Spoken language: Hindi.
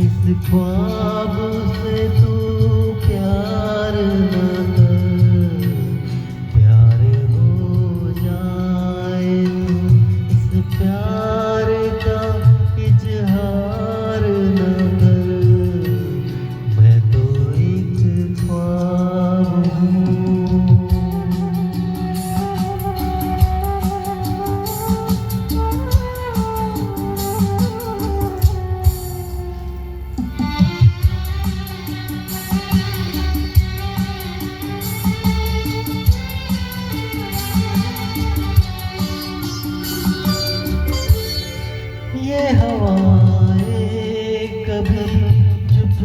इस ख्वाब से तू प्यार न कर, प्यार हो जाए तो इस प्यार का इजहार न कर। मैं तो एक ख्वाब हूँ। ये हवाएं कभी चुप